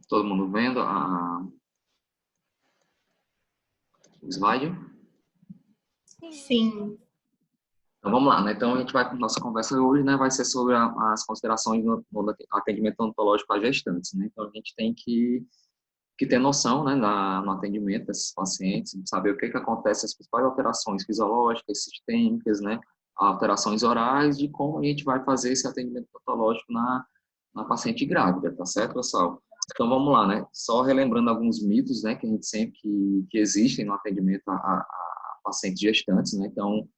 Todo mundo vendo o slide? Sim. Então vamos lá, né? Então a gente vai, nossa conversa hoje, né, vai ser sobre as considerações no atendimento odontológico a gestantes, né? Então a gente tem que ter noção, né, no atendimento desses pacientes, saber o que acontece, as principais alterações fisiológicas, sistêmicas, né, alterações orais, de como a gente vai fazer esse atendimento odontológico na paciente grávida, tá certo, pessoal? Então vamos lá, né? Só relembrando alguns mitos, né, que a gente sempre que existem no atendimento a pacientes gestantes, né? Então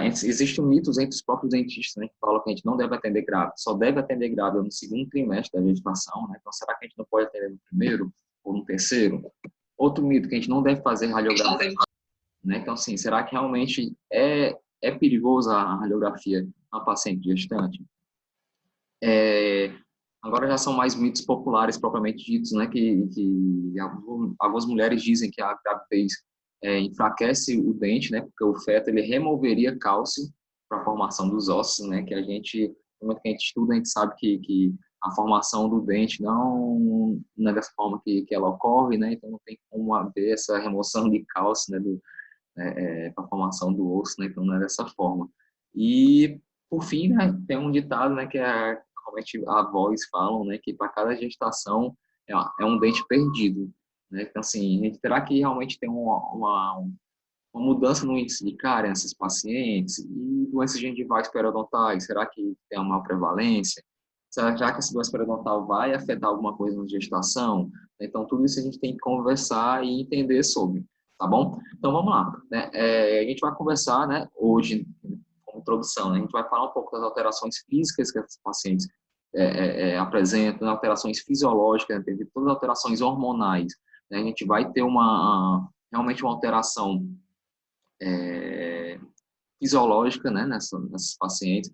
existem mitos entre os próprios dentistas, né, que falam que a gente não deve atender grávida, só deve atender grávida no segundo trimestre da gestação, né? Então, será que a gente não pode atender no primeiro ou no terceiro? Outro mito, que a gente não deve fazer radiografia, né? Então, assim, será que realmente é perigoso a radiografia na paciente gestante? Agora já são mais mitos populares propriamente ditos, né? Que algumas mulheres dizem que a gravidez enfraquece o dente, né? Porque o feto ele removeria cálcio para a formação dos ossos, né? Que a gente, no momento que a gente estuda, a gente sabe que a formação do dente não é dessa forma que ela ocorre, né? Então não tem como haver essa remoção de cálcio, né? Para a formação do osso, né? Então não é dessa forma. E por fim, né? Tem um ditado, né? Que realmente avós falam, né? Que para cada gestação é um dente perdido, né? Então assim, a gente terá que realmente ter uma mudança no índice de cárie nesses pacientes e doenças gengivais periodontais. Será que tem uma prevalência? Será que essa doença periodontal vai afetar alguma coisa na gestação? Então, tudo isso a gente tem que conversar e entender sobre, tá bom? Então, vamos lá. Né? A gente vai conversar, né, hoje, como introdução, né? A gente vai falar um pouco das alterações físicas que esses pacientes apresentam, alterações fisiológicas, né? Teve todas as alterações hormonais. Né? A gente vai ter realmente uma alteração fisiológica, né, nessas pacientes.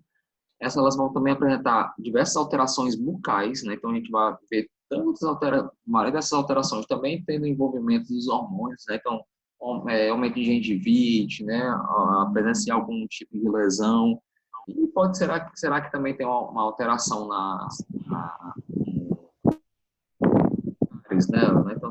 Elas vão também apresentar diversas alterações bucais, né? Então a gente vai ver a maioria dessas alterações também tendo envolvimento dos hormônios, né? Então, aumento de gengivite, né? A presença de algum tipo de lesão. E será que também tem uma alteração nela, né? Então,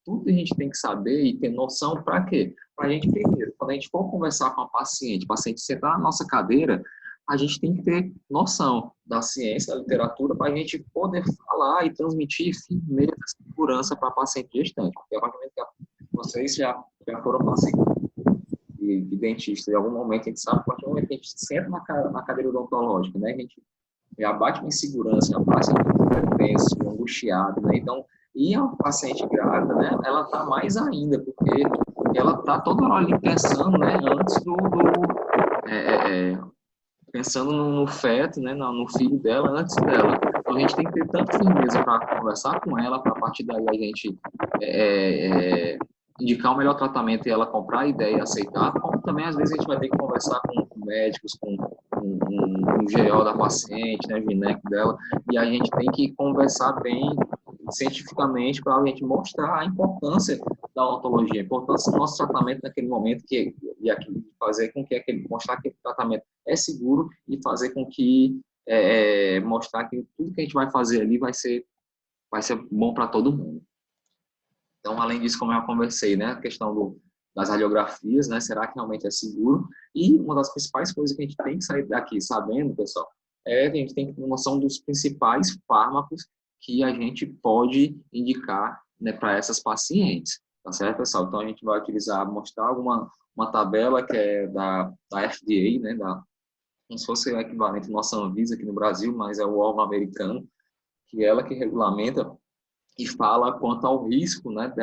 tudo a gente tem que saber e ter noção para quê? Para a gente, primeiro, quando a gente for conversar com a paciente, o paciente sentar na nossa cadeira, a gente tem que ter noção da ciência, da literatura, para a gente poder falar e transmitir firmeza, segurança para a paciente gestante. Porque a partir do momento que vocês já foram pacientes de dentista, em algum momento a gente sabe, a partir do momento que a gente senta na cadeira odontológica, né? A gente já bate uma insegurança, já bate tenso, angustiado, né? Então, e a paciente grávida, né? Ela tá mais ainda, porque ela tá toda hora ali pensando, né? Antes pensando no feto, né? No filho dela, antes dela. Então, a gente tem que ter tanta firmeza para conversar com ela, para a partir daí a gente indicar o melhor tratamento e ela comprar a ideia e aceitar, como também às vezes a gente vai ter que conversar com médicos, com um GO da paciente, né, gineco dela, e a gente tem que conversar bem cientificamente para a gente mostrar a importância da odontologia, a importância do nosso tratamento naquele momento e aqui fazer com que mostrar que o tratamento é seguro e fazer com que mostrar que tudo que a gente vai fazer ali vai ser bom para todo mundo. Então, além disso, como eu já conversei, né, a questão das radiografias, né, será que realmente é seguro? E uma das principais coisas que a gente tem que sair daqui sabendo, pessoal, a gente tem que ter noção dos principais fármacos que a gente pode indicar, né, para essas pacientes, tá certo, pessoal? Então, a gente vai mostrar uma tabela que é da FDA, né, como se fosse o equivalente à nossa Anvisa aqui no Brasil, mas é o órgão americano, que é ela que regulamenta e fala quanto ao risco, né,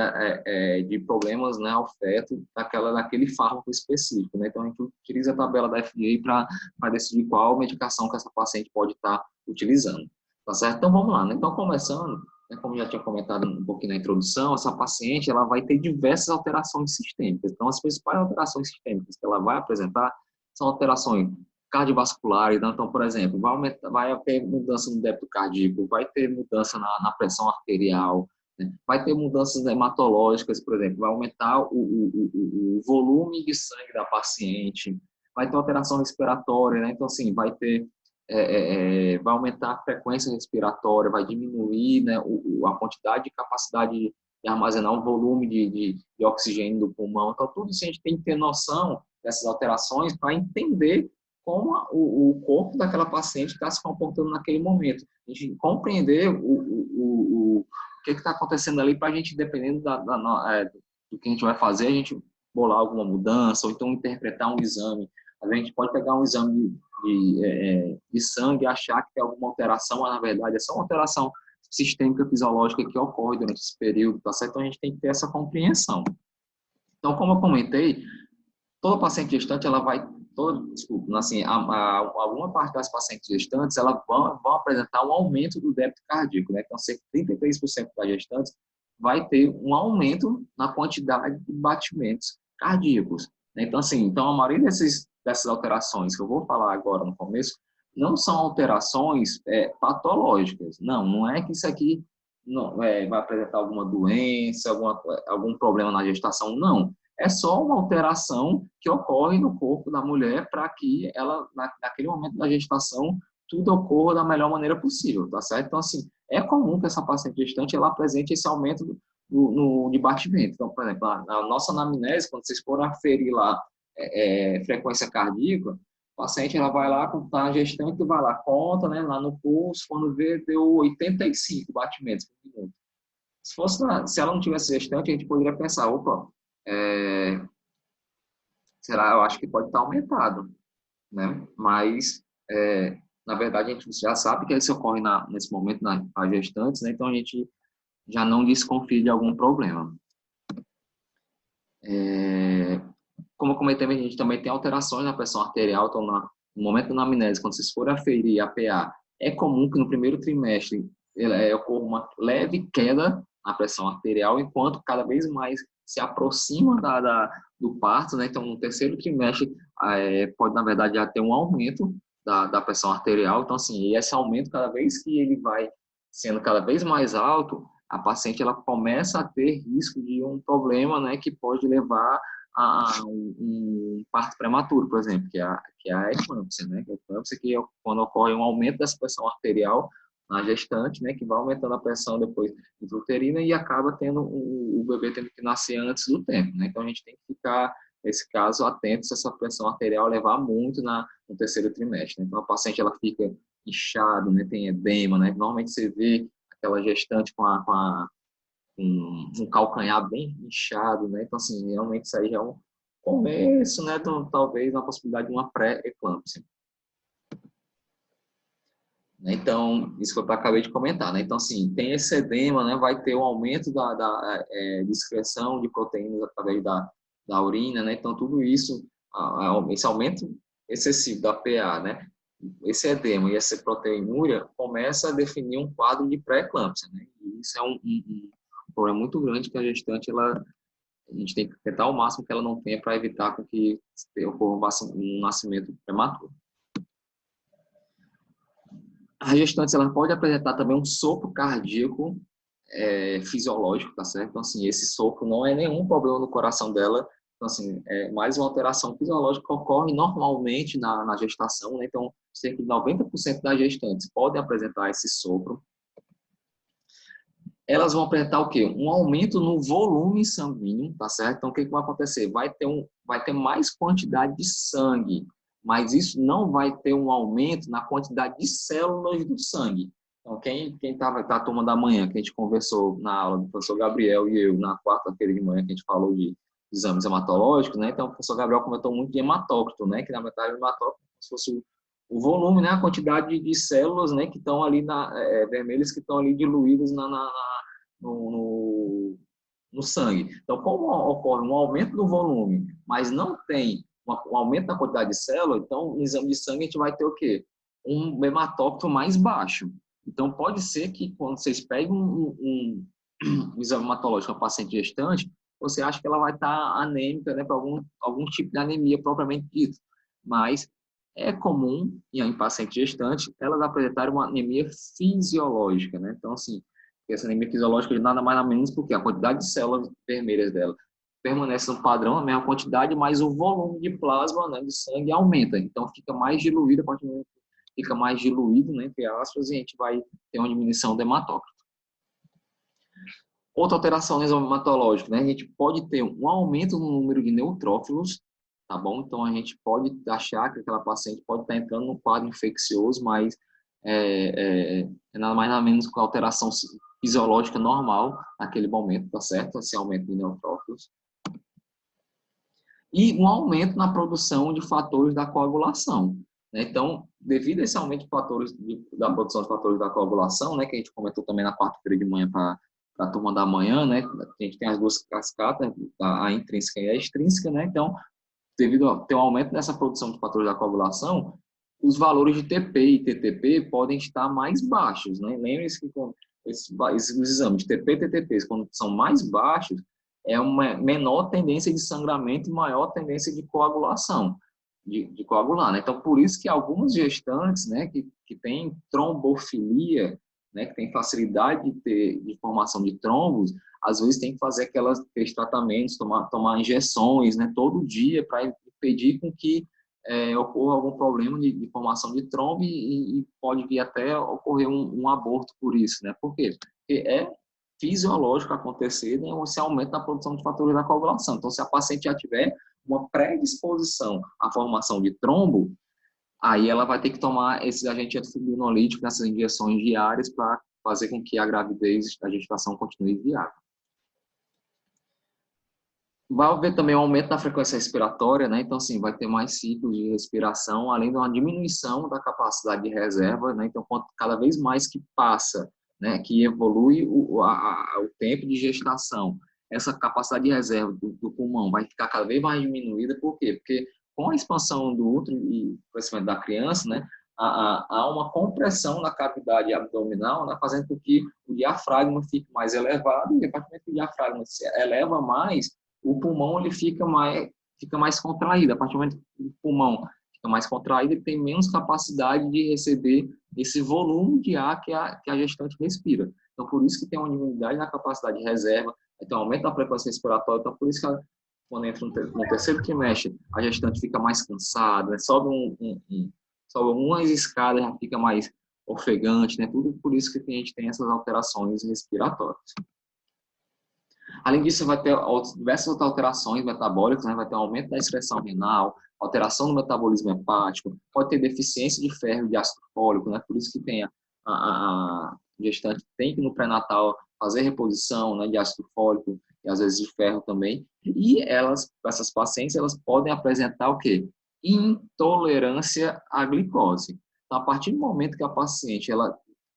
de problemas, né, ao feto daquele fármaco específico, né? Então a gente utiliza a tabela da FDA para decidir qual medicação que essa paciente pode estar utilizando, tá certo? Então vamos lá, né? Então começando, né, como já tinha comentado um pouquinho na introdução, essa paciente ela vai ter diversas alterações sistêmicas. Então as principais alterações sistêmicas que ela vai apresentar são alterações cardiovasculares, né? Então, por exemplo, vai ter mudança no débito cardíaco, vai ter mudança na pressão arterial, né? Vai ter mudanças hematológicas, por exemplo, vai aumentar o volume de sangue da paciente, vai ter alteração respiratória, né? Então, assim, vai ter vai aumentar a frequência respiratória, vai diminuir, né, a quantidade de capacidade de armazenar um volume de oxigênio do pulmão. Então, tudo isso a gente tem que ter noção dessas alterações para entender como o corpo daquela paciente está se comportando naquele momento. A gente compreender o que está acontecendo ali para a gente, dependendo do que a gente vai fazer, a gente bolar alguma mudança, ou então interpretar um exame. A gente pode pegar um exame de sangue e achar que tem alguma alteração, mas na verdade é só uma alteração sistêmica fisiológica que ocorre durante esse período, tá certo? Então a gente tem que ter essa compreensão. Então, como eu comentei, toda paciente gestante, ela vai, desculpa, assim, alguma parte das pacientes gestantes, elas vão apresentar um aumento do débito cardíaco, né? Então, cerca de 33% das gestantes vai ter um aumento na quantidade de batimentos cardíacos, né? Então, assim, então, a maioria dessas alterações que eu vou falar agora no começo, não são alterações patológicas. Não é que isso aqui não, vai apresentar alguma doença, algum problema na gestação, não. É só uma alteração que ocorre no corpo da mulher para que ela, naquele momento da gestação, tudo ocorra da melhor maneira possível, tá certo? Então, assim, é comum que essa paciente gestante, ela apresente esse aumento de batimento. Então, por exemplo, a nossa anamnese, quando vocês forem aferir lá frequência cardíaca, o paciente, ela vai lá, quando está gestante, vai lá, conta, né, lá no pulso, quando vê, deu 85 batimentos por minuto. Se ela não tivesse gestante, a gente poderia pensar, opa, será, eu acho que pode estar aumentado, né? Mas, na verdade, a gente já sabe que isso ocorre nesse momento nas gestantes, né? Então a gente já não desconfia de algum problema. Como eu comentei, a gente também tem alterações na pressão arterial, então no momento da anamnese, quando vocês forem aferir a PA, é comum que no primeiro trimestre ocorra uma leve queda na pressão arterial, enquanto cada vez mais se aproxima do parto, né? Então, no terceiro trimestre, pode, na verdade, já ter um aumento da pressão arterial. Então, assim, esse aumento, cada vez que ele vai sendo cada vez mais alto, a paciente ela começa a ter risco de um problema, né, que pode levar a um parto prematuro, por exemplo, que é a eclâmpsia, né? A eclâmpsia que é quando ocorre um aumento dessa pressão arterial na gestante, né, que vai aumentando a pressão depois intrauterina e acaba tendo o bebê tendo que nascer antes do tempo, né? Então a gente tem que ficar nesse caso atento se essa pressão arterial levar muito no terceiro trimestre, né? Então a paciente ela fica inchada, né, tem edema, né? Normalmente você vê aquela gestante com um calcanhar bem inchado, né? Então, assim, realmente isso aí já é um começo, né? Então, talvez uma possibilidade de uma pré-eclâmpsia. Então, isso que eu acabei de comentar, né? Então, assim, tem esse edema, né? Vai ter um aumento da excreção de proteínas através da urina, né? Então, tudo isso, esse aumento excessivo da PA, né? Esse edema e essa proteinúria começa a definir um quadro de pré-eclâmpsia, né? E isso é um problema muito grande que a gestante, a gente tem que tentar ao máximo que ela não tenha para evitar com que ocorra um nascimento prematuro. A gestante ela pode apresentar também um sopro cardíaco fisiológico, tá certo? Então, assim, esse sopro não é nenhum problema no coração dela. Então, assim, é mais uma alteração fisiológica que ocorre normalmente na gestação, né? Então, cerca de 90% das gestantes podem apresentar esse sopro. Elas vão apresentar o quê? Um aumento no volume sanguíneo, tá certo? Então, o que vai acontecer? Vai ter mais quantidade de sangue, mas isso não vai ter um aumento na quantidade de células do sangue. Então, quem estava na turma da manhã, que a gente conversou na aula do professor Gabriel e eu, na quarta-feira de manhã, que a gente falou de exames hematológicos, né? Então, o professor Gabriel comentou muito de hematócrito, né? Que na verdade o hematócrito é como se fosse o volume, né? A quantidade de células, né? Que estão ali vermelhas, que estão ali diluídas no sangue. Então, como ocorre um aumento do volume, mas não tem um aumento na quantidade de células, então, no exame de sangue, a gente vai ter o quê? Um hematócrito mais baixo. Então, pode ser que quando vocês peguem um exame hematológico para paciente gestante, você acha que ela vai estar anêmica, né, para algum tipo de anemia propriamente dito. Mas é comum, em paciente gestante, elas apresentarem uma anemia fisiológica, né? Então, assim, essa anemia fisiológica de nada mais nada menos porque a quantidade de células vermelhas dela permanece no padrão, a mesma quantidade, mas o volume de plasma, né, de sangue aumenta. Então, fica mais diluída a partir do momento fica mais diluído, né, entre aspas, e a gente vai ter uma diminuição do hematócrito. Outra alteração hematológica, né, a gente pode ter um aumento no número de neutrófilos, tá bom? Então, a gente pode achar que aquela paciente pode estar entrando num quadro infeccioso, mas é nada mais nada menos que uma alteração fisiológica normal naquele momento, tá certo? Esse aumento de neutrófilos. E um aumento na produção de fatores da coagulação, né? Então, devido a esse aumento de fatores da produção de fatores da coagulação, né, que a gente comentou também na quarta-feira de manhã para a turma da manhã, né, a gente tem as duas cascatas, a intrínseca e a extrínseca, né? Então, devido a ter um aumento nessa produção de fatores da coagulação, os valores de TP e TTP podem estar mais baixos, né? Lembre-se que com esses exames de TP e TTP, quando são mais baixos, é uma menor tendência de sangramento e maior tendência de coagulação, de coagular, né? Então, por isso que algumas gestantes, né, que têm trombofilia, né, que tem facilidade de formação de trombos, às vezes tem que fazer aqueles tratamentos, tomar injeções, né, todo dia para impedir com que ocorra algum problema de formação de trombo e pode vir até ocorrer um aborto por isso, né? Por quê? Porque é fisiológico acontecer, né, esse aumento na produção de fatores da coagulação. Então, se a paciente já tiver uma predisposição à formação de trombo, aí ela vai ter que tomar esses agentes antifibrinolíticos nessas injeções diárias para fazer com que a gravidez, a gestação continue viável. Vai haver também um aumento da frequência respiratória, né? Então, assim, vai ter mais ciclos de respiração, além de uma diminuição da capacidade de reserva, né? Então, cada vez mais que passa, né, que evolui o tempo de gestação, essa capacidade de reserva do pulmão vai ficar cada vez mais diminuída. Por quê? Porque com a expansão do útero e o crescimento da criança, né, há uma compressão na cavidade abdominal, né, fazendo com que o diafragma fique mais elevado, e a partir do momento que o diafragma se eleva mais, o pulmão ele fica mais contraído. A partir do momento que o pulmão fica mais contraído, ele tem menos capacidade de receber esse volume de ar que a gestante respira. Então, por isso que tem uma diminuição na capacidade de reserva, então aumento da frequência respiratória. Então, por isso que quando entra no terceiro trimestre, a gestante fica mais cansada, né? Sobe umas escadas, já fica mais ofegante, né? Tudo por isso que a gente tem essas alterações respiratórias. Além disso, vai ter diversas outras alterações metabólicas, né? Vai ter um aumento da excreção renal, alteração do metabolismo hepático, pode ter deficiência de ferro e de ácido fólico, né? Por isso que tem a gestante tem que no pré-natal fazer reposição, né, de ácido fólico e às vezes de ferro também. E essas pacientes, elas podem apresentar o quê? Intolerância à glicose. Então, a partir do momento que a paciente ela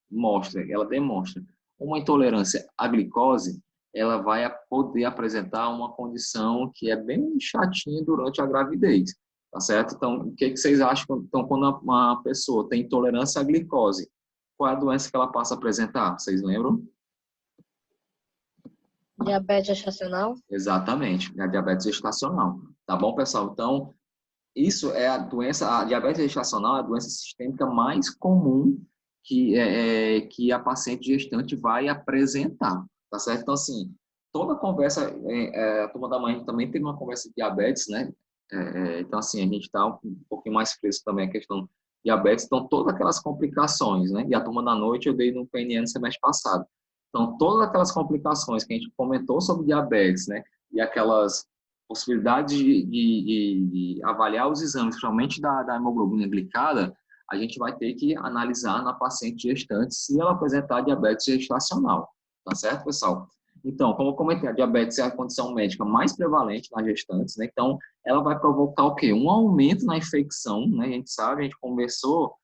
demonstra uma intolerância à glicose, ela vai poder apresentar uma condição que é bem chatinha durante a gravidez, tá certo? Então, o que vocês acham? Então, quando uma pessoa tem intolerância à glicose, qual é a doença que ela passa a apresentar? Vocês lembram? Diabetes gestacional? Exatamente, é a diabetes gestacional. Tá bom, pessoal? Então, isso é a diabetes gestacional é a doença sistêmica mais comum que a paciente gestante vai apresentar, tá certo? Então, assim, toda conversa, a turma da mãe também teve uma conversa de diabetes, né? Então, assim, a gente está um pouquinho mais fresco também a questão de diabetes, então todas aquelas complicações, né? E a turma da noite eu dei no PNN no semestre passado. Então, todas aquelas complicações que a gente comentou sobre diabetes, né? E aquelas possibilidades de avaliar os exames, principalmente da hemoglobina glicada, a gente vai ter que analisar na paciente gestante se ela apresentar diabetes gestacional. Tá certo, pessoal? Então, como eu comentei, a diabetes é a condição médica mais prevalente nas gestantes, né? Então, ela vai provocar o quê? Um aumento na infecção, né? A gente sabe, a gente conversou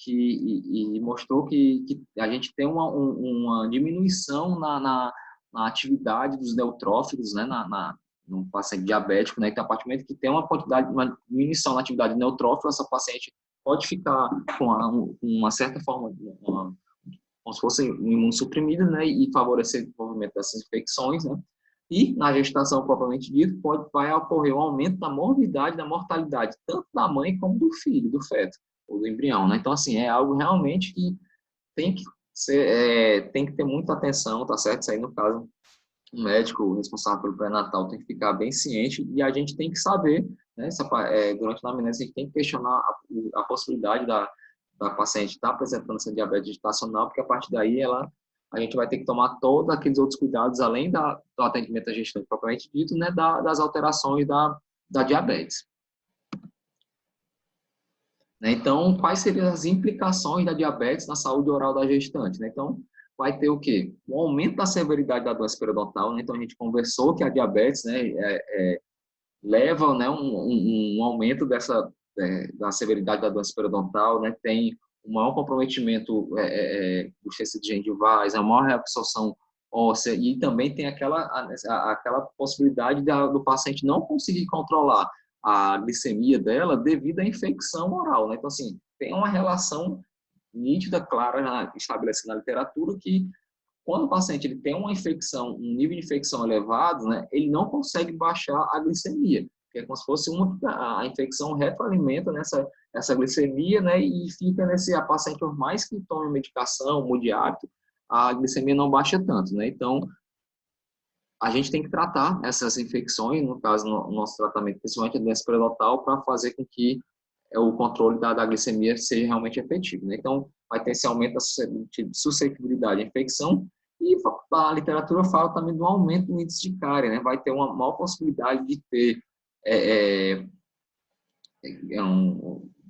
e mostrou que a gente tem uma diminuição na atividade dos neutrófilos, né? No paciente diabético, né? Então, a partir do momento que tem uma diminuição na atividade de neutrófilo, essa paciente pode ficar com uma certa forma, como se fosse um imunossuprimido, né? E favorecer o desenvolvimento dessas infecções, né? E na gestação propriamente dito, vai ocorrer um aumento da morbidade, da mortalidade, tanto da mãe como do filho, do feto, ou do embrião, né? Então, assim, é algo realmente que tem que tem que ter muita atenção, tá certo? Isso aí, no caso, o médico responsável pelo pré-natal tem que ficar bem ciente e a gente tem que saber, né, durante a anamnese, a gente tem que questionar a possibilidade da paciente está apresentando essa diabetes gestacional, porque a partir daí a gente vai ter que tomar todos aqueles outros cuidados, além do atendimento à gestante propriamente dito, né, das alterações da diabetes. Né? Então, quais seriam as implicações da diabetes na saúde oral da gestante? Né? Então, vai ter o quê? O aumento da severidade da doença periodontal, né? Então, a gente conversou que a diabetes, né, leva, né, um aumento da severidade da doença periodontal, né? Tem um maior comprometimento dos tecidos gengivais, a maior reabsorção óssea, e também tem aquela possibilidade do paciente não conseguir controlar a glicemia dela devido à infecção oral, né? Então, assim, tem uma relação nítida, clara, estabelecida na literatura, que quando o paciente ele tem uma infecção, um nível de infecção elevado, né, ele não consegue baixar a glicemia, que é como se fosse a infecção retroalimenta essa glicemia, né, e fica a paciente, por mais que tome medicação, mude hábito, a glicemia não baixa tanto, né? Então, a gente tem que tratar essas infecções, no caso, no nosso tratamento, principalmente a doença periodontal, para fazer com que o controle da glicemia seja realmente efetivo, né? Então, vai ter esse aumento da suscetibilidade à infecção, e a literatura fala também do aumento do índice de cárie, né? Vai ter uma maior possibilidade de ter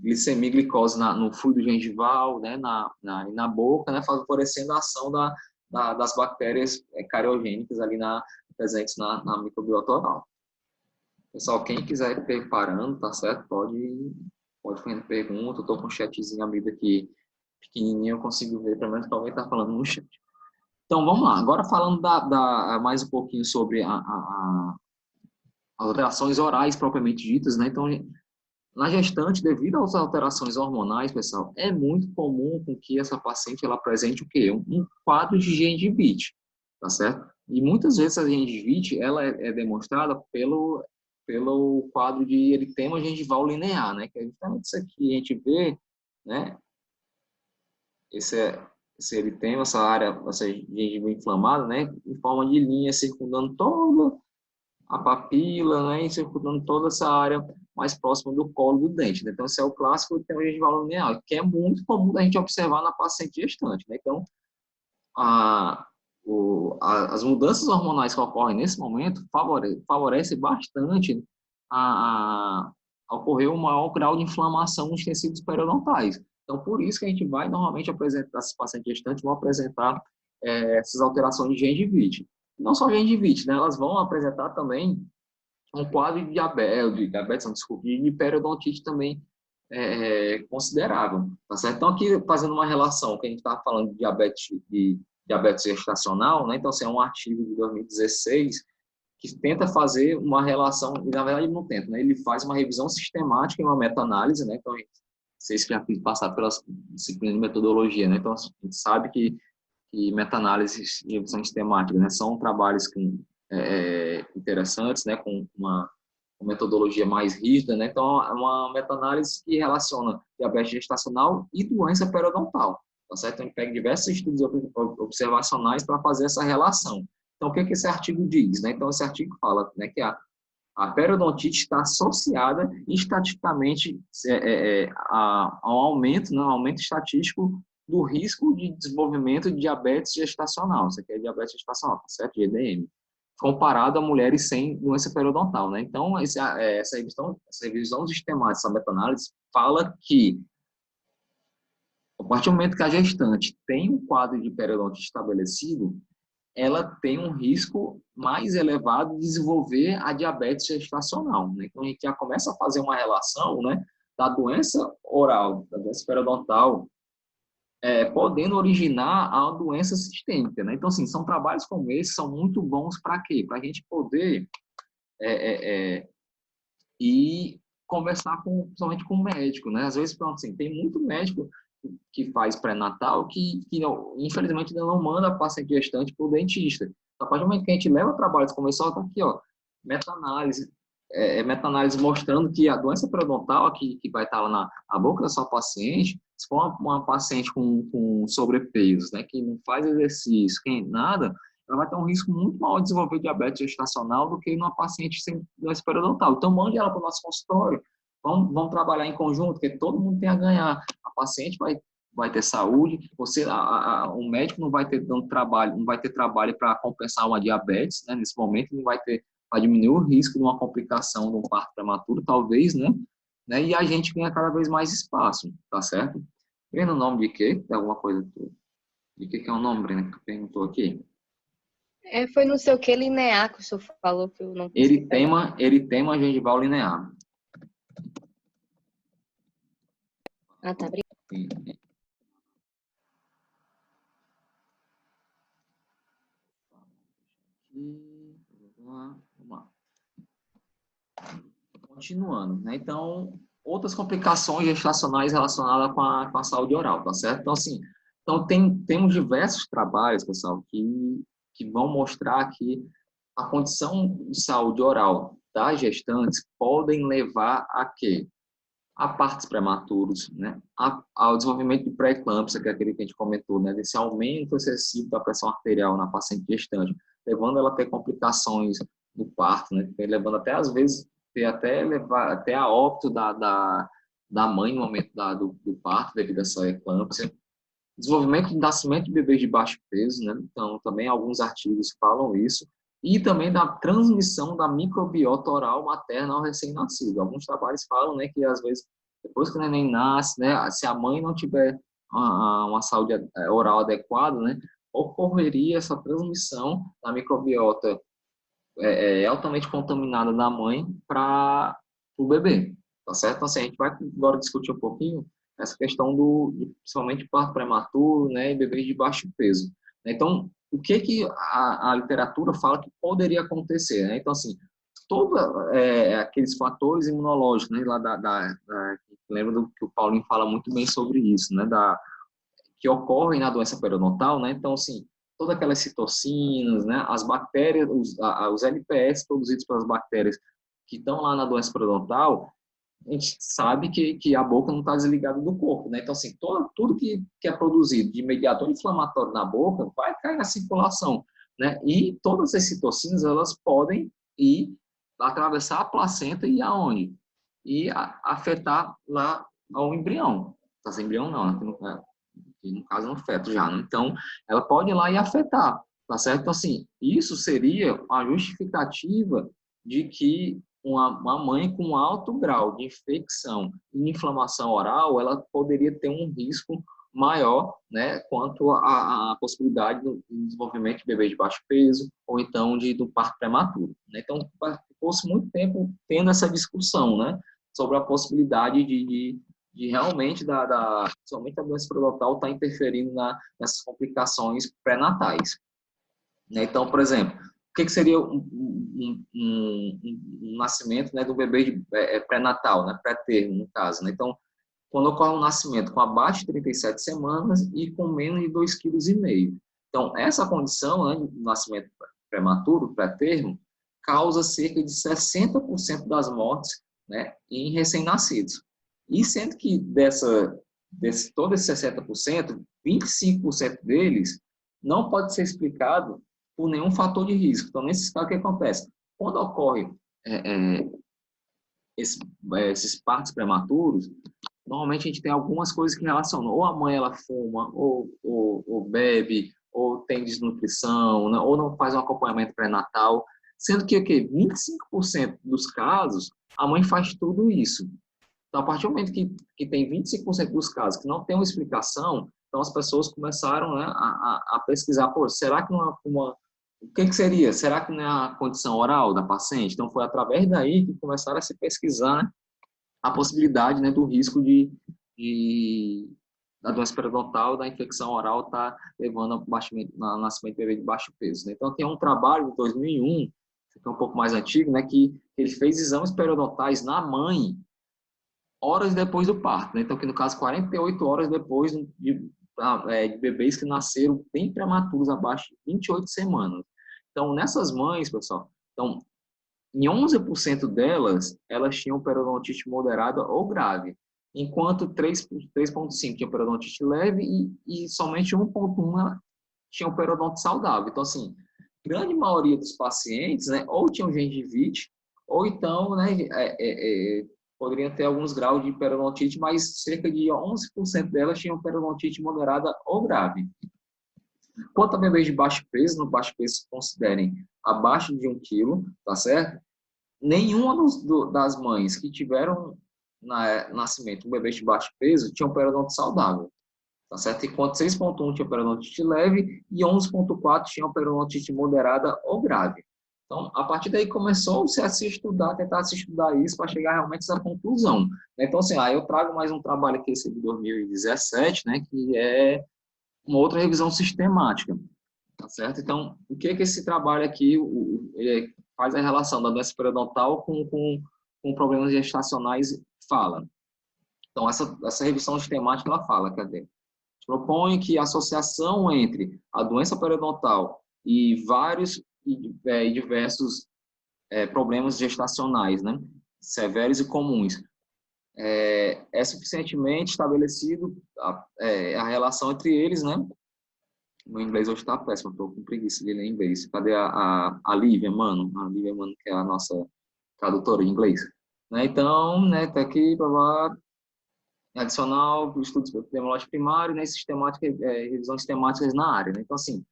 glicemia e glicose no fluido gengival, né? Na boca, né? Favorecendo a ação das bactérias cariogênicas ali presentes na microbiota oral. Pessoal, quem quiser ir preparando, tá certo? Pode fazer pergunta. Eu tô com um chatzinho amigo aqui pequenininho, eu consigo ver pelo menos que alguém tá falando no chat. Então, vamos lá. Agora falando mais um pouquinho sobre as alterações orais propriamente ditas, né? Então, na gestante, devido às alterações hormonais, pessoal, é muito comum com que essa paciente ela apresente o quê? Um quadro de gengivite, tá certo? E muitas vezes a gengivite ela é demonstrada pelo quadro de eritema gengival linear, né? Que é justamente isso aqui, a gente vê, né? Esse eritema, essa gengiva inflamada, né? Em forma de linha circundando toda a papila, né? E circundando toda essa área mais próxima do colo do dente, né? Então, esse é o clássico eritema gengival linear, que é muito comum a gente observar na paciente gestante, né? Então, as mudanças hormonais que ocorrem nesse momento favorecem bastante a ocorrer um maior grau de inflamação nos tecidos periodontais. Então, por isso que a gente vai normalmente apresentar, esses pacientes gestantes vão apresentar essas alterações de gengivite. Não só gengivite, né? Elas vão apresentar também um quadro de de periodontite também considerável, tá certo? Então, aqui fazendo uma relação, que a gente está falando de diabetes gestacional, né? Então, assim, é um artigo de 2016 que tenta fazer uma relação, e na verdade não tenta, né? Ele faz uma revisão sistemática e uma meta-análise, né? Então, vocês que já passaram pela disciplina de metodologia, né? Então, a gente sabe que meta-análise e revisão sistemática, né? São trabalhos interessantes, né? Com uma metodologia mais rígida, né? Então, é uma meta-análise que relaciona diabetes gestacional e doença periodontal, tá certo? Então, a gente pega diversos estudos observacionais para fazer essa relação. Então, o que esse artigo diz, né? Então, esse artigo fala, né, que a periodontite está associada estatisticamente ao aumento, né, aumento estatístico do risco de desenvolvimento de diabetes gestacional. Isso aqui é diabetes gestacional, tá certo? GDM. Comparado a mulheres sem doença periodontal, né? Então, essa revisão sistemática, essa meta-análise, fala que, a partir do momento que a gestante tem um quadro de periodontite estabelecido, ela tem um risco mais elevado de desenvolver a diabetes gestacional, né? Então, a gente já começa a fazer uma relação, né, da doença oral, da doença periodontal, podendo originar a doença sistêmica, né? Então, assim, são trabalhos como esse, são muito bons para quê? Para a gente poder ir conversar principalmente com o médico, né? Às vezes, pronto, assim, tem muito médico que faz pré-natal que não, infelizmente, ainda não manda a paciente gestante para o dentista. A partir do momento que a gente leva trabalhos como esse, está aqui, ó, meta-análise, meta-análise mostrando que a doença periodontal que vai estar lá na boca da sua paciente, se for uma paciente com sobrepeso, né, que não faz exercício, que nada, ela vai ter um risco muito maior de desenvolver diabetes gestacional do que uma paciente sem doença periodontal. Então, mande ela para o nosso consultório, Vamos trabalhar em conjunto, porque todo mundo tem a ganhar. A paciente vai ter saúde, o médico não vai ter dando trabalho, não vai ter trabalho para compensar uma diabetes, né? Nesse momento, não vai ter para diminuir o risco de uma complicação de um parto prematuro, talvez, né? E a gente ganha cada vez mais espaço, tá certo? Vendo o nome de quê? Tem alguma coisa de que é o nome, Breno, que tu perguntou aqui? Foi não sei o que linear que o senhor falou que eu não consegui pegar. Eritema gengival linear. Ah, tá. Vamos lá. Continuando, né? Então, outras complicações gestacionais relacionadas com a saúde oral, tá certo? Então, assim, temos diversos trabalhos, pessoal, que vão mostrar que a condição de saúde oral das gestantes podem levar a quê? A partos prematuros, né? Ao desenvolvimento de pré-eclâmpsia, que é aquele que a gente comentou, né? Desse aumento excessivo da pressão arterial na paciente gestante, levando ela a ter complicações no parto, né? Levando até, às vezes, levar até a óbito da mãe no momento do parto, devido a essa eclâmpsia. Desenvolvimento do nascimento de bebês de baixo peso, né? Então, também alguns artigos falam isso. E também da transmissão da microbiota oral materna ao recém-nascido. Alguns trabalhos falam, né, que às vezes, depois que o neném nasce, né, se a mãe não tiver uma saúde oral adequada, né, ocorreria essa transmissão da microbiota altamente contaminada da mãe para o bebê, tá certo? Então, assim, a gente vai agora discutir um pouquinho essa questão principalmente parto prematuro, né, e bebês de baixo peso. Então, o que a literatura fala que poderia acontecer, né? Então, assim, todos aqueles fatores imunológicos, né, lá lembra do que o Paulinho fala muito bem sobre isso, né, que ocorrem na doença periodontal, né? Então, assim, todas aquelas citocinas, né? As bactérias, os LPS produzidos pelas bactérias que estão lá na doença periodontal, a gente sabe que a boca não está desligada do corpo, né? Então, assim, tudo que é produzido de mediador inflamatório na boca vai cair na circulação, né? E todas as citocinas, elas podem ir atravessar a placenta e aonde? E afetar lá ao embrião. Tá sem embrião não, né? Que no caso é um feto já, né? Então, ela pode ir lá e afetar, tá certo? Então, assim, isso seria a justificativa de que uma mãe com alto grau de infecção e inflamação oral, ela poderia ter um risco maior, né, quanto à possibilidade do desenvolvimento de bebê de baixo peso ou então do parto prematuro, né? Então, ficou-se muito tempo tendo essa discussão, né, sobre a possibilidade de realmente somente a doença periodontal está interferindo nessas complicações pré-natais. Né? Então, por exemplo, o que seria um nascimento, né, do bebê pré-natal, né, pré-termo, no caso, né? Então, quando ocorre um nascimento com abaixo de 37 semanas e com menos de 2,5 kg. Então, essa condição, né, de nascimento prematuro, pré-termo, causa cerca de 60% das mortes, né, em recém-nascidos. E sendo que todo esse 60%, 25% deles não pode ser explicado por nenhum fator de risco. Então, nesse caso, o que acontece? Quando ocorre esses partos prematuros, normalmente a gente tem algumas coisas que relacionam. Ou a mãe ela fuma, ou bebe, ou tem desnutrição, né? Ou não faz um acompanhamento pré-natal. Sendo que 25% dos casos, a mãe faz tudo isso. Então, a partir do momento que tem 25% dos casos que não tem uma explicação, então as pessoas começaram, né, a pesquisar, pô, será que não é o que seria? Será que não é a condição oral da paciente? Então, foi através daí que começaram a se pesquisar, né, a possibilidade, né, do risco da doença periodontal, da infecção oral, tá levando ao nascimento de bebê de baixo peso. Né? Então, tem um trabalho de 2001, que é um pouco mais antigo, né, que ele fez exames periodontais na mãe, horas depois do parto, né? Então, que no caso, 48 horas depois de bebês que nasceram bem prematuros, abaixo de 28 semanas. Então, nessas mães, pessoal, então, em 11% delas, elas tinham periodontite moderada ou grave, enquanto 3,5% tinham periodontite leve e somente 1,1% tinham periodonte saudável. Então, assim, grande maioria dos pacientes, né, ou tinham gengivite, ou então, né, poderiam ter alguns graus de periodontite, mas cerca de 11% delas tinham periodontite moderada ou grave. Quanto a bebês de baixo peso, no baixo peso considerem abaixo de 1 quilo, tá certo? Nenhuma das mães que tiveram nascimento um bebê de baixo peso tinha um periodontite saudável, tá certo? Enquanto 6,1 tinha periodontite leve e 11,4 tinha periodontite moderada ou grave. Então, a partir daí começou-se a se estudar, tentar se estudar isso para chegar realmente a essa conclusão. Então, assim, eu trago mais um trabalho aqui, esse de 2017, né, que é uma outra revisão sistemática, tá certo? Então, o que é que esse trabalho aqui faz a relação da doença periodontal com problemas gestacionais fala? Então, essa revisão sistemática, ela fala, cadê? Propõe que a associação entre a doença periodontal e vários e diversos problemas gestacionais, né, severos e comuns, é suficientemente estabelecido a relação entre eles, né? Meu inglês hoje está péssimo, estou com preguiça de ler em inglês. Cadê a Lívia, mano? A Lívia, mano, que é a nossa tradutora de inglês. Né? Então, né, tá aqui, para adicional, estudos epidemiológicos primários, né, revisões sistemáticas na área. Né? Então, assim,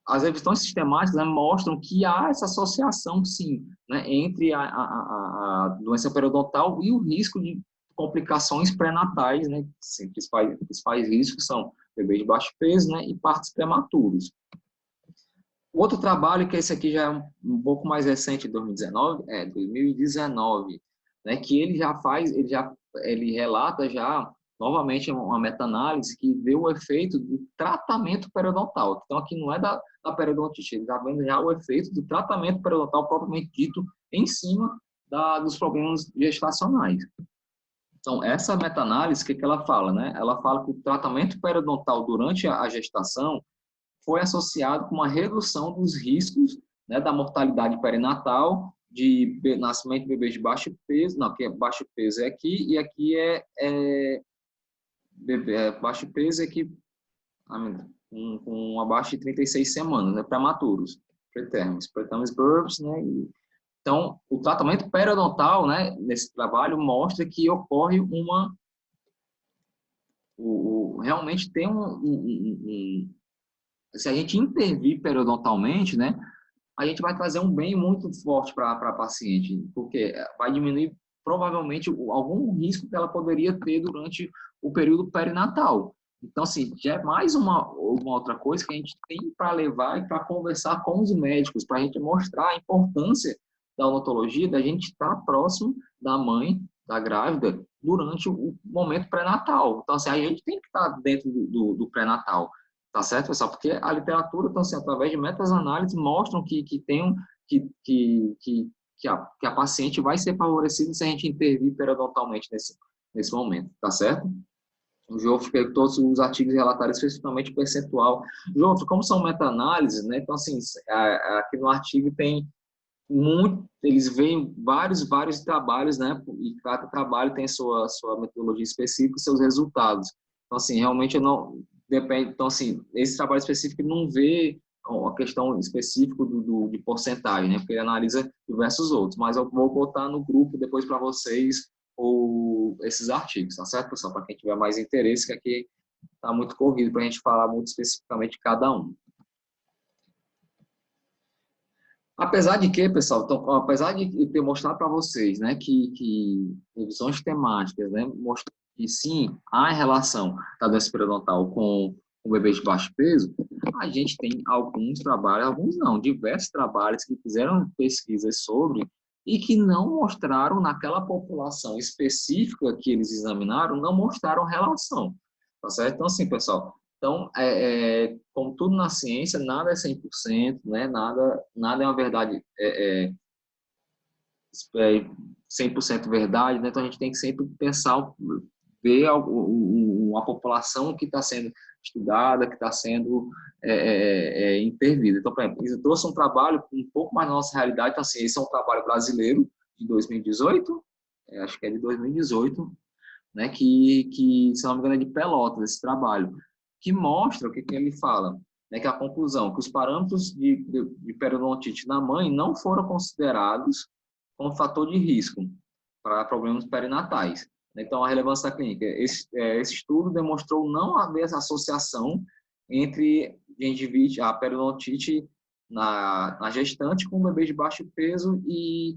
as revisões sistemáticas, né, mostram que há essa associação, sim, né, entre a doença periodontal e o risco de complicações pré-natais, né, assim, principais riscos são bebês de baixo peso, né, e partos prematuros. Outro trabalho, que esse aqui já é um pouco mais recente, 2019, né, que ele relata já, novamente, uma meta-análise que vê o efeito do tratamento periodontal. Então, aqui não é da periodontite, ele está vendo já o efeito do tratamento periodontal propriamente dito em cima dos problemas gestacionais. Então, essa meta-análise, o que ela fala? Né? Ela fala que o tratamento periodontal durante a gestação foi associado com uma redução dos riscos, né, da mortalidade perinatal, de nascimento de bebês de baixo peso, não, que é baixo peso é aqui, e aqui baixo peso é aqui, com abaixo de 36 semanas, né, prematuros, preterms births, né, então, o tratamento periodontal, né, nesse trabalho, mostra que ocorre realmente tem se a gente intervir periodontalmente, né, a gente vai trazer um bem muito forte para a paciente, porque vai diminuir provavelmente algum risco que ela poderia ter durante o período perinatal. Então, assim, já é mais uma outra coisa que a gente tem para levar e para conversar com os médicos, para a gente mostrar a importância da odontologia, da gente estar próximo da mãe, da grávida, durante o momento pré-natal. Então, assim, a gente tem que estar dentro do pré-natal. Tá certo, pessoal? Porque a literatura, então, assim, através de meta-análises, mostram que a paciente vai ser favorecida se a gente intervir periodontalmente nesse momento, tá certo? O João fez todos os artigos relataram especificamente o percentual. João, como são meta-análises, né? Então, assim, aqui no artigo tem eles veem vários trabalhos, né? E cada trabalho tem sua metodologia específica e seus resultados. Então, assim, realmente eu não depende. Então, assim, esse trabalho específico não vê a questão específica de porcentagem, né? Porque ele analisa diversos outros. Mas eu vou botar no grupo depois para vocês esses artigos, tá certo, pessoal? Para quem tiver mais interesse, que aqui está muito corrido para a gente falar muito especificamente de cada um. Apesar de que, pessoal, então, apesar de ter mostrado para vocês, né, que revisões temáticas, né, mostram que sim, há relação da doença periodontal com o bebê de baixo peso, a gente tem alguns trabalhos, alguns não, diversos trabalhos que fizeram pesquisas sobre e que não mostraram naquela população específica que eles examinaram, não mostraram relação, tá certo? Então, assim, pessoal, então, como tudo na ciência, nada é 100%, né? Nada é uma verdade 100% verdade, né? Então, a gente tem que sempre pensar, ver a população que está sendo estudada, que está sendo intervida. Então, por exemplo, eu trouxe um trabalho um pouco mais na nossa realidade. Então, assim, esse é um trabalho brasileiro de 2018, acho que é de 2018, né? Que se não me engano, é de Pelotas, esse trabalho, que mostra o que ele fala, né, que a conclusão, que os parâmetros de periodontite na mãe não foram considerados como fator de risco, para problemas perinatais. Então, a relevância da clínica. Esse estudo demonstrou não haver essa associação entre gengivite, a periodontite na gestante com bebê de baixo peso e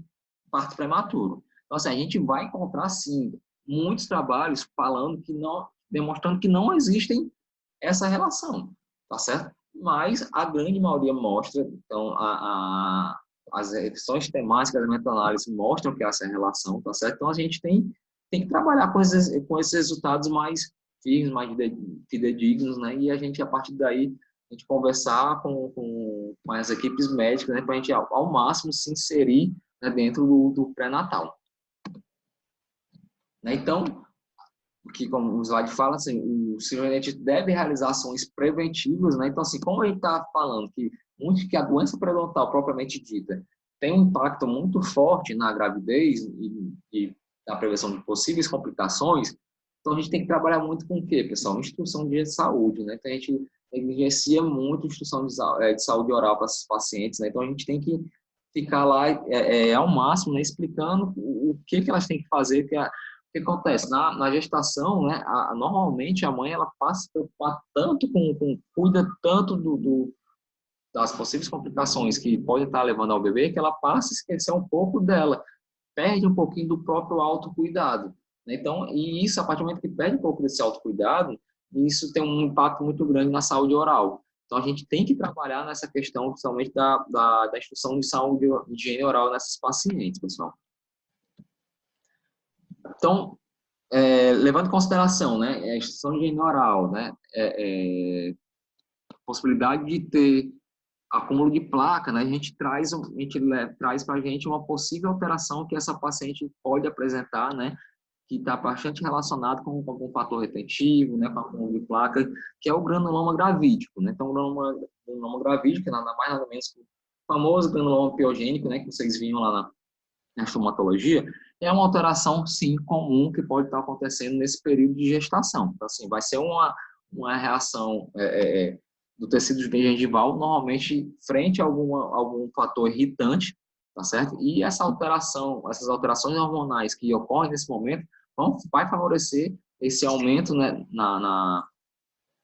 parto prematuro. Então, assim, a gente vai encontrar, sim, muitos trabalhos falando que não, demonstrando que não existem essa relação, tá certo? Mas a grande maioria mostra, então, as questões temáticas da meta-análise mostram que há essa relação, tá certo? Então, a gente tem que trabalhar com esses resultados mais firmes, mais fidedignos, né? E a gente, a partir daí, a gente conversar com as equipes médicas, né? Para a gente, ao máximo, se inserir, né, dentro do pré-natal. Né? Então, que como o slide fala, assim, o cirurgião deve realizar ações preventivas, né? Então, assim, como a gente está falando que a doença periodontal propriamente dita tem um impacto muito forte na gravidez e na prevenção de possíveis complicações, então a gente tem que trabalhar muito com o quê, pessoal? Instrução de saúde, né? Então, a gente negligencia muito a instrução de saúde oral para esses pacientes, né? Então, a gente tem que ficar lá ao máximo, né, explicando o que elas têm que fazer, o que acontece? Na gestação, né, normalmente a mãe ela passa a se preocupar tanto cuida tanto das possíveis complicações que podem estar levando ao bebê, que ela passa a esquecer um pouco dela, perde um pouquinho do próprio autocuidado. Né? Então, e isso, a partir do momento que perde um pouco desse autocuidado, isso tem um impacto muito grande na saúde oral. Então, a gente tem que trabalhar nessa questão, principalmente da instrução de saúde e higiene oral nessas pacientes, pessoal. Então, levando em consideração, né, a instrução de higiene oral, né, possibilidade de ter acúmulo de placa, né, a gente traz para a gente uma possível alteração que essa paciente pode apresentar, né, que está bastante relacionado com algum fator retentivo, né, com acúmulo de placa, que é o granuloma gravídico, né. Então, o granuloma gravídico é nada mais nada menos que o famoso granuloma piogênico, né, que vocês viam lá na estomatologia, é uma alteração, sim, comum que pode estar acontecendo nesse período de gestação. Então, assim, vai ser uma reação do tecido gengival, normalmente frente a algum fator irritante, tá certo? E essas alterações hormonais que ocorrem nesse momento, vai favorecer esse aumento, né,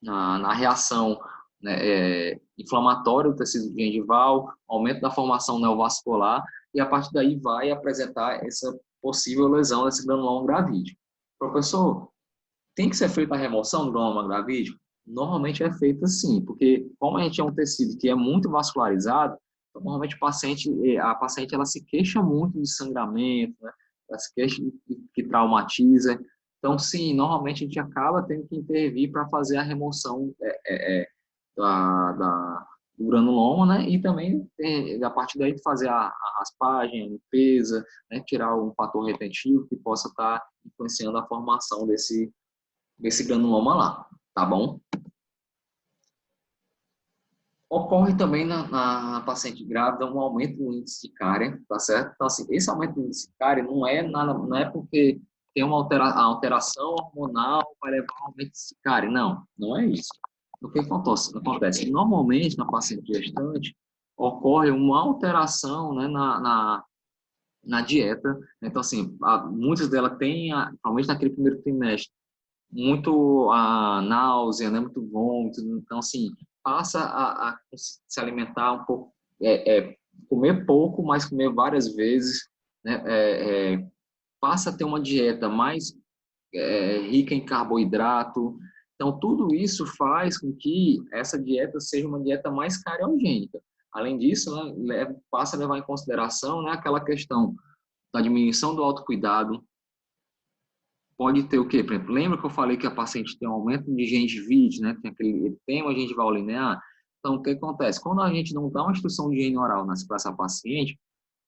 na reação, né, inflamatória do tecido gengival, aumento da formação neovascular, e a partir daí vai apresentar essa possível lesão desse granuloma gravídico. Professor, tem que ser feita a remoção do granuloma gravídico? Normalmente é feita sim, porque como a gente é um tecido que é muito vascularizado, então, normalmente a paciente ela se queixa muito de sangramento, né? Ela se queixa que traumatiza. Então, sim, normalmente a gente acaba tendo que intervir para fazer a remoção do granuloma, né? E também, a partir daí, fazer a raspagem, a limpeza, né? Tirar um fator retentivo que possa estar influenciando a formação desse granuloma lá, tá bom? Ocorre também na paciente grávida um aumento no índice de cárie, tá certo? Então, assim, esse aumento do índice de cárie não é porque tem uma alteração hormonal vai levar a um aumento de cárie, não é isso. O que acontece? Normalmente, na paciente gestante, ocorre uma alteração, né, na dieta. Então, assim, muitas delas têm, principalmente naquele primeiro trimestre, muito náusea, né, muito vômito. Então, assim, passa a se alimentar um pouco, comer pouco, mas comer várias vezes, né, passa a ter uma dieta mais rica em carboidrato. Então, tudo isso faz com que essa dieta seja uma dieta mais cariogênica. Além disso, né, passa a levar em consideração, né, aquela questão da diminuição do autocuidado. Pode ter o quê? Por exemplo, lembra que eu falei que a paciente tem um aumento de gengivite, né? Tem aquele edema gengival linear? Então, o que acontece? Quando a gente não dá uma instrução de higiene oral para essa paciente,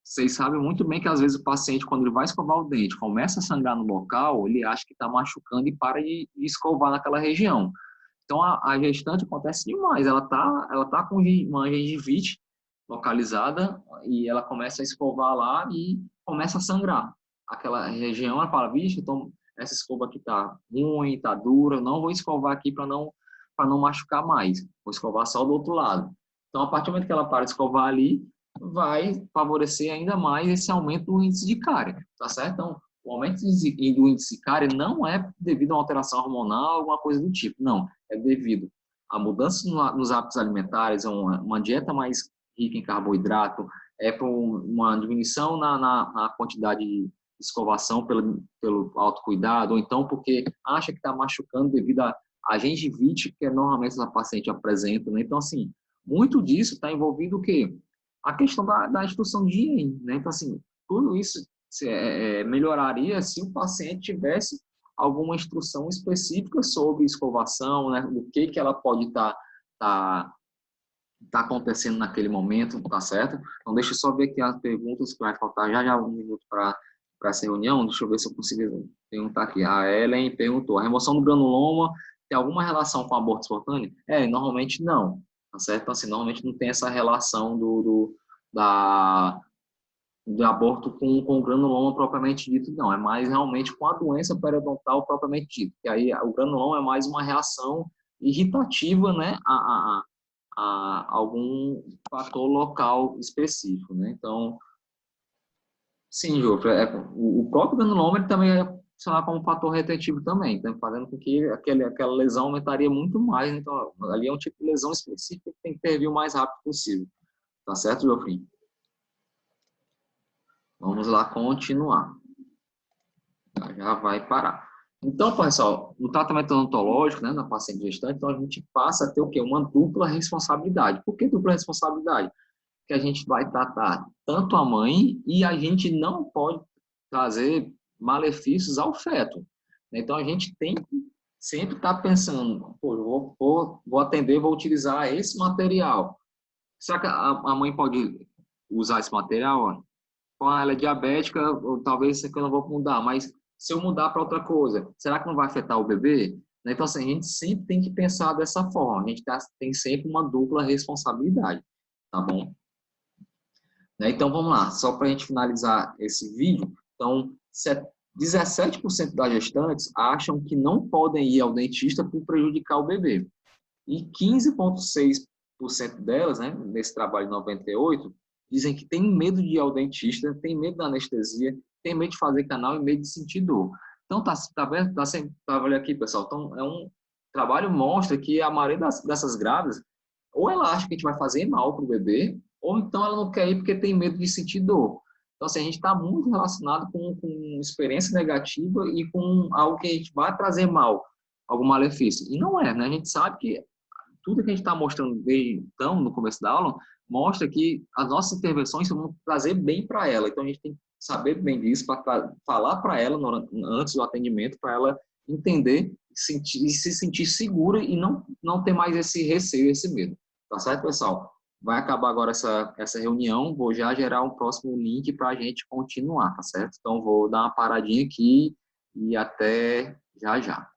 vocês sabem muito bem que às vezes o paciente, quando ele vai escovar o dente, começa a sangrar no local, ele acha que está machucando e para de escovar naquela região. Então, a gestante acontece demais. Ela tá com uma gengivite localizada e ela começa a escovar lá e começa a sangrar. Aquela região, ela fala, vixe, então essa escova aqui tá ruim, tá dura, não vou escovar aqui para não machucar mais. Vou escovar só do outro lado. Então, a partir do momento que ela para de escovar ali, vai favorecer ainda mais esse aumento do índice de cárie, tá certo? Então, O aumento do índice CARI não é devido a uma alteração hormonal, alguma coisa do tipo. Não, é devido a mudanças nos hábitos alimentares, uma dieta mais rica em carboidrato, por uma diminuição na quantidade de escovação pelo autocuidado, ou então porque acha que está machucando devido a gengivite que normalmente essa paciente apresenta, né? Então, assim, muito disso está envolvido o quê? A questão da instrução de higiene, né? Então, assim, tudo isso melhoraria se o paciente tivesse alguma instrução específica sobre escovação, né? O que ela pode estar acontecendo naquele momento, tá certo? Então, deixa eu só ver aqui as perguntas, que vai faltar já um minuto para essa reunião. Deixa eu ver se eu consigo perguntar aqui. A Ellen perguntou, a remoção do granuloma tem alguma relação com o aborto espontâneo? Normalmente não, tá certo? Então, assim, normalmente não tem essa relação do aborto com o granuloma propriamente dito, não. É mais realmente com a doença periodontal propriamente dita. Que aí o granuloma é mais uma reação irritativa, né, a algum fator local específico, né? Então, sim, Jofre, o próprio granuloma ele também é funcionar como fator retentivo também, então, fazendo com que aquela lesão aumentaria muito mais. Então, ali é um tipo de lesão específica que tem que intervir o mais rápido possível. Tá certo, Jofre? Vamos lá continuar. Já vai parar. Então, pessoal, no tratamento odontológico, né, na paciente gestante, então a gente passa a ter o quê? Uma dupla responsabilidade. Por que dupla responsabilidade? Porque a gente vai tratar tanto a mãe e a gente não pode trazer malefícios ao feto. Então, a gente tem que sempre estar pensando, pô, eu vou atender, vou utilizar esse material. Será que a mãe pode usar esse material? Ela é diabética, ou talvez isso aqui eu não vou mudar, mas se eu mudar para outra coisa, será que não vai afetar o bebê? Então, assim, a gente sempre tem que pensar dessa forma, a gente tem sempre uma dupla responsabilidade, tá bom? Então, vamos lá, só para a gente finalizar esse vídeo, então, 17% das gestantes acham que não podem ir ao dentista por prejudicar o bebê, e 15,6% delas, né, nesse trabalho de 98, dizem que tem medo de ir ao dentista, tem medo da anestesia, tem medo de fazer canal e medo de sentir dor. Então, tá vendo? Tá vendo aqui, pessoal? Então, trabalho mostra que a maioria dessas grávidas, ou ela acha que a gente vai fazer mal para o bebê, ou então ela não quer ir porque tem medo de sentir dor. Então, assim, a gente está muito relacionado com experiência negativa e com algo que a gente vai trazer mal, algum malefício. E não é, né? A gente sabe que tudo que a gente está mostrando desde então, no começo da aula, mostra que as nossas intervenções vão trazer bem para ela. Então, a gente tem que saber bem disso para falar para ela antes do atendimento, para ela entender se sentir segura e não ter mais esse receio, esse medo. Tá certo, pessoal? Vai acabar agora essa reunião, vou já gerar um próximo link para a gente continuar, tá certo? Então, vou dar uma paradinha aqui e até já já.